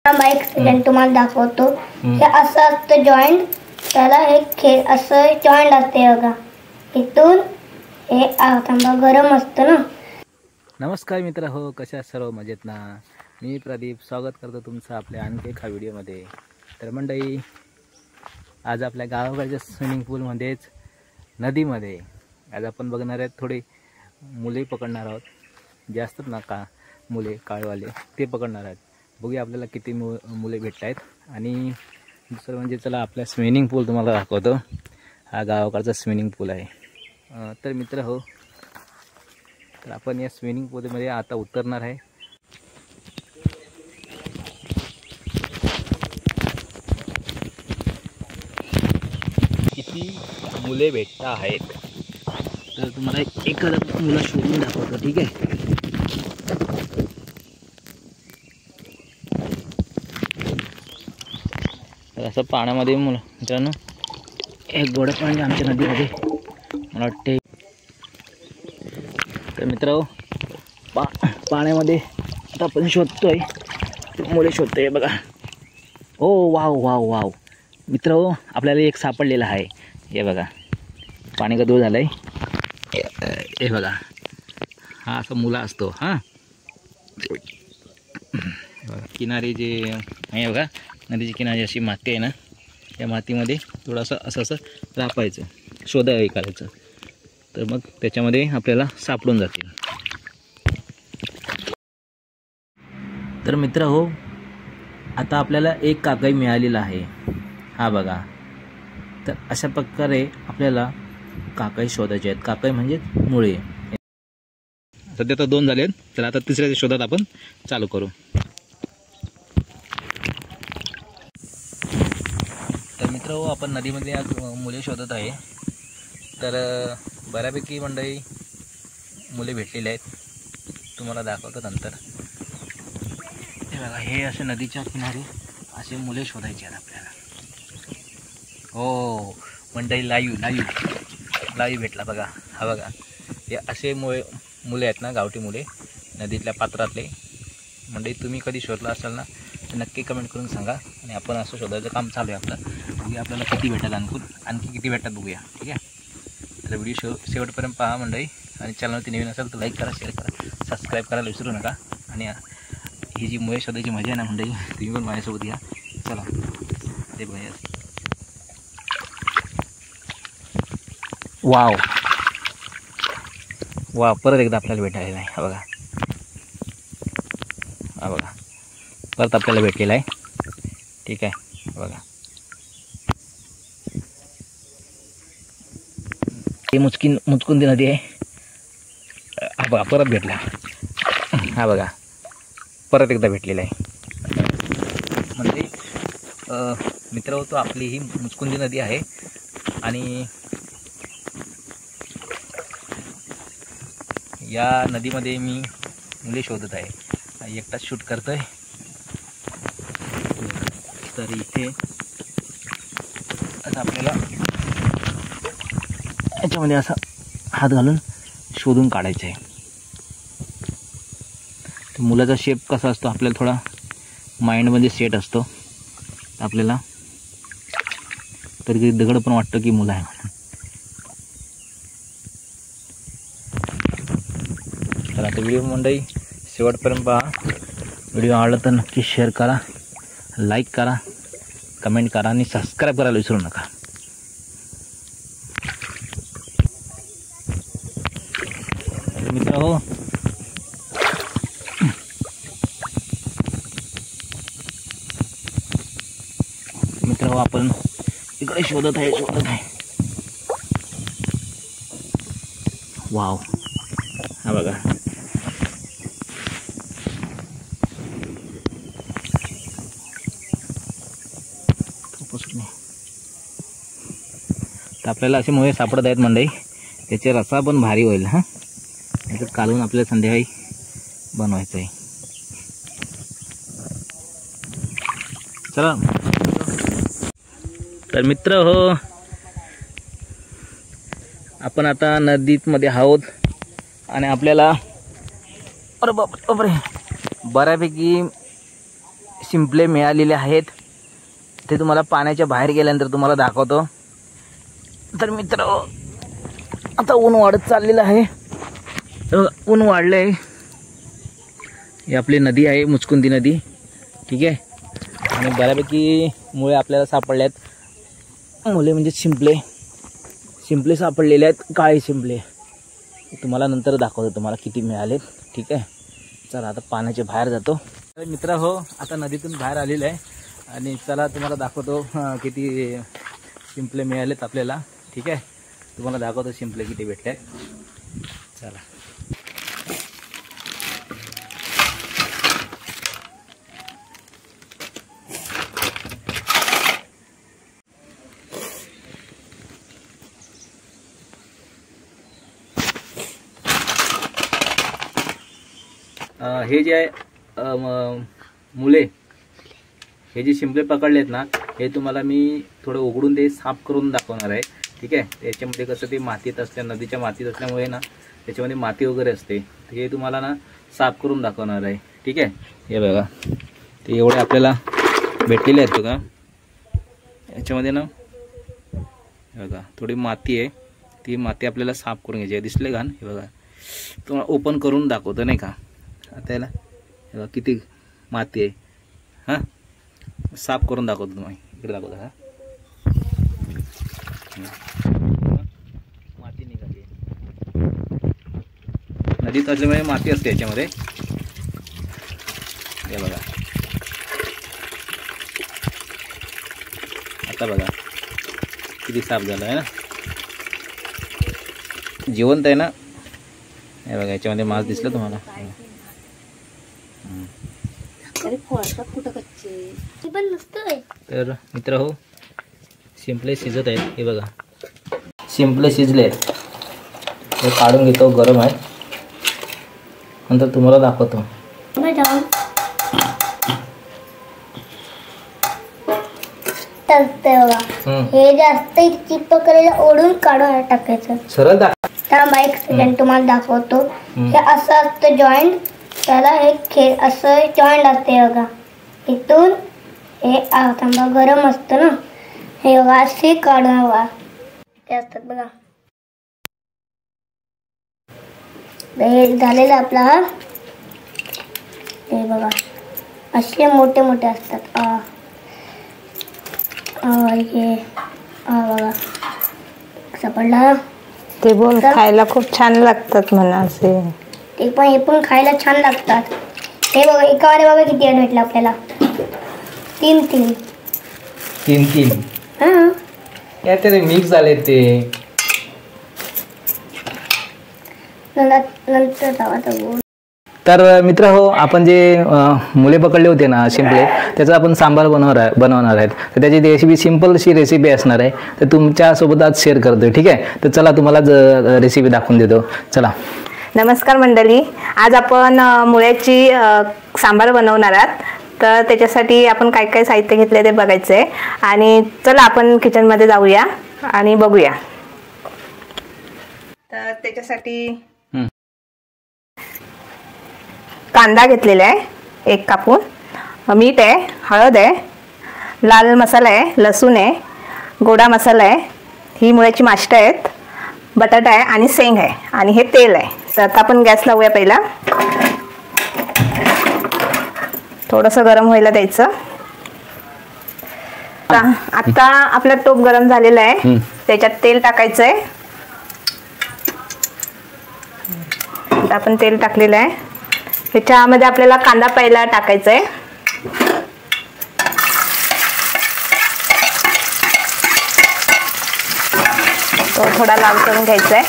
Accident तुम्हाला दाखवतो। हे असं असतं जॉईंट, त्याला एक असं जॉईंट असते बघा, इथून हे थांबा गरम असतं ना। नमस्कार मित्र हो, कशा सर्व मजेत ना। मी प्रदीप स्वागत करतो तुमचं आपल्या आणखी एका व्हिडिओमध्ये। तर मंडळी, आज आपल्या गावाकडच्या स्विमिंग पूलमध्येच नदीमध्ये आज आपण बघणार आहेत, थोडे मुले पकडणार आहोत। जास्त ना का मुले काळवाले ते पकडणार आहेत। बघूया आपल्याला किती मुले भेटत आहेत। आणि दुसरं म्हणजे चला आपल्या स्विमिंग पूल तुम्हाला दाखवतो। हा गावाकडचा स्विमिंग पूल आहे। तर मित्र हो, तर आपण या स्विमिंग पूलमध्ये आता उतरणार आहे। किती मुले भेटत आहेत तर तुम्हाला एखादा मुला शोधून दाखवतो, ठीक आहे। तर असं पाण्यामध्ये मित्रांनो, एक गोडं पाणी आमच्या नदीमध्ये मला वाटते। तर मित्र पाण्यामध्ये आता आपण शोधतोय, मुले शोधतोय बघा। ओ वाव वाव वाव मित्र हो, आपल्याला एक सापडलेला आहे। हे बघा पाणी गदूळ झालंय, हे बघा। हा असा मुला असतो। हां किनारी जे आहे बघा, नदीची किनारी अशी माती आहे ना, या मातीमध्ये थोडंसं असं रापायचं, शोधावे करायचं, तर मग त्याच्यामध्ये आपल्याला सापडून जातील। तर मित्र हो, आता आपल्याला एक काकाई मिळालेला आहे। हा बघा, तर अशा प्रकारे आपल्याला काकाई शोधायचे आहेत। काकाई म्हणजे मुळे। सध्या तर 2 झाले, तर आता तिसऱ्या शोधात आपण चालू करू। तर मित्र हो, आपण नदीमध्ये आज मुले शोधत आहे। तर बऱ्यापैकी मंडळी मुले भेटलेले आहेत, तुम्हाला दाखवतो नंतर। हे बघा, हे असे नदीच्या किनारी असे मुले शोधायचे आहेत आपल्याला। हो मंडळी, लाईव्ह भेटला बघा। हा बघा, हे असे मुले आहेत ना, गावठी मुले, नदीतल्या पात्रातले। मंडळी तुम्ही कधी शोधला असाल ना, तर नक्की कमेंट करून सांगा। आणि आपण असं शोधायचं काम चालू आहे आपलं। बघूया आपल्याला किती भेटतात, आणखी किती भेटतात बघूया, ठीक आहे। तर व्हिडिओ शेवटपर्यंत पहा मंडळी। आणि चॅनलवरती नवीन असेल तर लाईक करा, शेअर करा, सबस्क्राईब करायला विसरू नका। आणि ही जी मुळे शोधायची मजा आहे ना मंडळी, तुम्ही पण माझ्यासोबत या, चला ते बघूया। वाव वा, परत एकदा आपल्याला भेटायला आहे। हा बघा, हा बघा, परत आपल्याला भेटलेला आहे, ठीक आहे। बघा, ही मुचकुंदी नदी आहे। हा बघा, परत भेटला। हा बघा, परत एकदा भेटलेला आहे। म्हणजे मित्र होतो, आपली ही मुचकुंदी नदी आहे। आणि या नदीमध्ये मी मुले शोधत आहे, एकटाच शूट करतोय। तर इथे आता आपल्याला याच्यामध्ये असा हात घालून शोधून काढायचं आहे। तर मुलाचा शेप कसा असतो, आपल्याला थोडा माइंडमध्ये सेट असतो आपल्याला, तरी दगड पण वाटतं की मुलं आहे म्हणून। तर आता व्हिडिओ मंडळी शेवटपर्यंत पहा। व्हिडिओ आवडला तर नक्की शेअर करा, लाईक करा, कमेंट करा आणि सबस्क्राईब करायला विसरू नका। मित्र हो, आपण इकडे शोधत आहे। वाव, हा बघा, तर आपल्याला असे मुळे सापडत आहेत मंडळी। त्याचे रस्सा पण भारी होईल। हा, याच्यात कालवून आपल्याला संध्याकाळी बनवायचं आहे। चला, तर मित्र हो, आपण आता नदीमध्ये आहोत आणि आपल्याला अरे बापरे बऱ्यापैकी शिंपले मिळालेले आहेत ते तुम्हाला पाण्याच्या बाहेर गेल्यानंतर तुम्हाला दाखवतो. तर मित्र आता ऊन वाढत चाललेलं आहे. ऊन वाढलं आहे. ही आपली नदी आहे, मुचकुंदी नदी. ठीक आहे. आणि बऱ्यापैकी मुळे आपल्याला सापडल्यात. मुले म्हणजे शिंपले सापडलेले आहेत, काळे शिंपले. तुम्हाला नंतर दाखवतो तुम्हाला किती मिळाले. ठीक आहे. चला आता पाण्याच्या बाहेर जातो. तर मित्र हो, आता नदीतून बाहेर आलेलं आहे आणि चला तुम्हाला दाखवतो किती शिंपले मिळालेत आपल्याला. ठीक आहे. तुम्हाला दाखवतो शिंपले किती भेटले. चला. हे जे आहे मुले, हे जे शिंपले पकडलेत ना, हे तुम्हाला मी थोडं उघडून ते साफ करून दाखवणार आहे. ठीक आहे. त्याच्यामध्ये कसं ते मातीत नदीच्या मातीत असल्यामुळे ना त्याच्यामध्ये माती वगैरे असते. हे तुम्हाला ना साफ करून दाखवणार आहे. ठीक आहे. हे बघा, ते एवढे आपल्याला भेटलेले आहेत बघा. याच्यामध्ये ना बघा थोडी माती आहे. ती माती आपल्याला साफ करून घ्यायची आहे. दिसले घाण? हे बघा, तुम्हाला ओपन करून दाखवतो नाही का. आता याला हे बघा किती माती आहे. हां, साफ करून दाखवतो तुम्हाला. इकडे दाखवतो. हा माती निघाली. नदीत असल्यामुळे माती असते याच्यामध्ये. हे बघा, आता बघा किती साफ झालं आहे ना. जिवंत आहे ना. हे बघा, याच्यामध्ये मांस दिसलं तुम्हाला. तर मित्र हो, शिंपले शिजत आहेत. हे बघा, शिंपले शिजले आहेत. हे काढून घेतो, गरम आहे. नंतर तुम्हाला दाखवतो. हे जास्त चिपकलेलं ओढून काढून टाकायचं. सरळ थांबा एक सेकंड, तुम्हाला दाखवतो. हे असं असतं जॉईंट. त्याला हे असं जॉईंट असते बघा. इथून हे थांबा, गरम असतं ना. हे बघा असे काढून बघा ते असतात बघा. हे झालेलं आपला. हा हे बघा असे मोठे मोठे असतात. हे बघा कसं पडला. ते बोल खायला खूप छान लागतात म्हणा असे. ते पण हे पण खायला छान लागतात. हे बघा एकावर बघा किती भेटलं आपल्याला. तीन. हां, याच्यात मिक्स झाले ते. नंतर तर मित्र हो, आपण जे मुले पकडले होते ना शिंपले, त्याचा आपण सांबार बनवणार आहेत. तर त्याची रेसिपी सिंपल अशी रेसिपी असणार आहे. तर तुमच्यासोबत आज शेअर करतोय. ठीक आहे. तर चला तुम्हाला रेसिपी दाखवून देतो. चला. नमस्कार मंडळी, आज आपण मुळ्याची सांबार बनवणार आहात. तर त्याच्यासाठी आपण काय काय साहित्य घेतले ते बघायचं आहे. आणि चला आपण किचनमध्ये जाऊया आणि बघूया. तर त्याच्यासाठी कांदा घेतलेला आहे 1 कापून, मीठ आहे, हळद आहे, लाल मसाला आहे, लसूण आहे, गोडा मसाला आहे, ही मुळ्याची माष्ट आहेत, बटाटा आहे आणि शेंग आहे आणि हे तेल आहे. तर आता आपण गॅस लावूया. पहिला थोडंसं गरम व्हायला द्यायचं. आता आपला टोप गरम झालेला आहे. त्याच्यात तेल टाकायचं आहे. आता आपण तेल टाकलेलं आहे. ह्याच्यामध्ये आपल्याला कांदा पहिला टाकायचा आहे. तो थोडा लाल करून घ्यायचा आहे.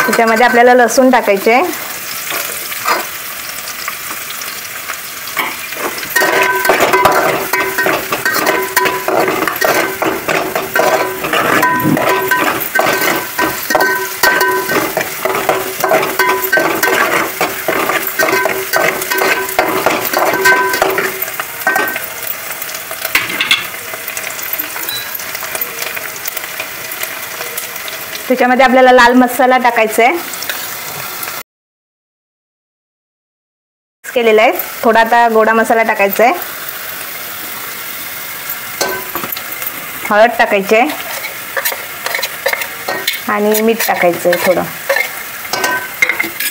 त्याच्यामध्ये आपल्याला लसूण टाकायचे आहे. त्याच्यामध्ये आपल्याला लाल मसाला टाकायचा आहे. केलेलं आहे. थोडा आता गोडा मसाला टाकायचा आहे, हळद टाकायची आहे आणि मीठ टाकायचं आहे थोडं.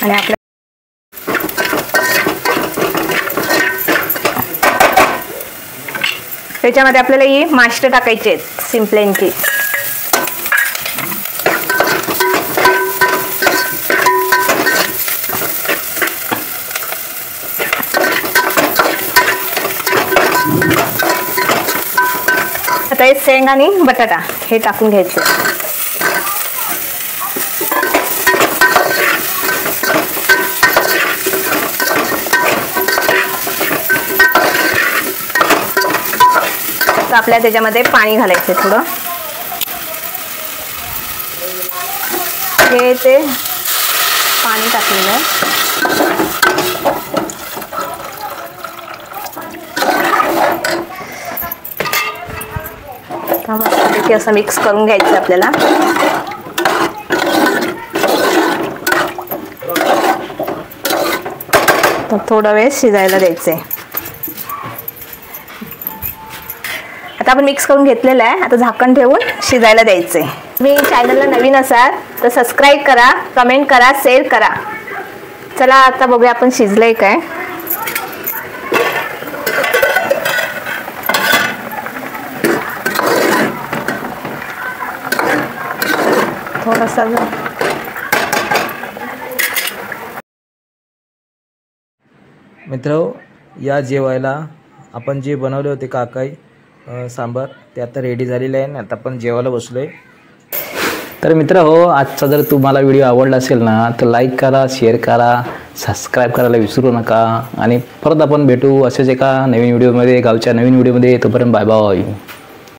आणि आपल्या त्याच्यामध्ये आपल्याला ही माष्ट टाकायची आहेत सिंपलेनची. आता हे शेंग आणि बटाटा हे टाकून घ्यायचे. तर आपल्या त्याच्यामध्ये पाणी घालायचे थोडं. हे ते पाणी टाकलेलं आहे. मस्तपैकी असं मिक्स करून घ्यायचं आपल्याला. तर थोडा वेळ शिजायला द्यायचं आहे. आता आपण मिक्स करून घेतलेलं आहे. आता झाकण ठेवून शिजायला द्यायचं आहे. तुम्ही चॅनलला नवीन असाल तर सबस्क्राईब करा, कमेंट करा, शेअर करा. चला आता बघूया आपण शिजलंय काय. थोडासा मित्र, या जेवायला आपण जे बनवले होते काकाई सांबार ते आता रेडी झालेले आहे. आता आपण जेवायला बसलोय. तर मित्र हो, आजचा जर तुम्हाला व्हिडिओ आवडला असेल ना तर लाईक करा, शेअर करा, सबस्क्राईब करायला विसरू नका. आणि परत आपण भेटू असेच एका नवीन व्हिडिओमध्ये, गावच्या नवीन व्हिडिओमध्ये. तोपर्यंत बाय बाय.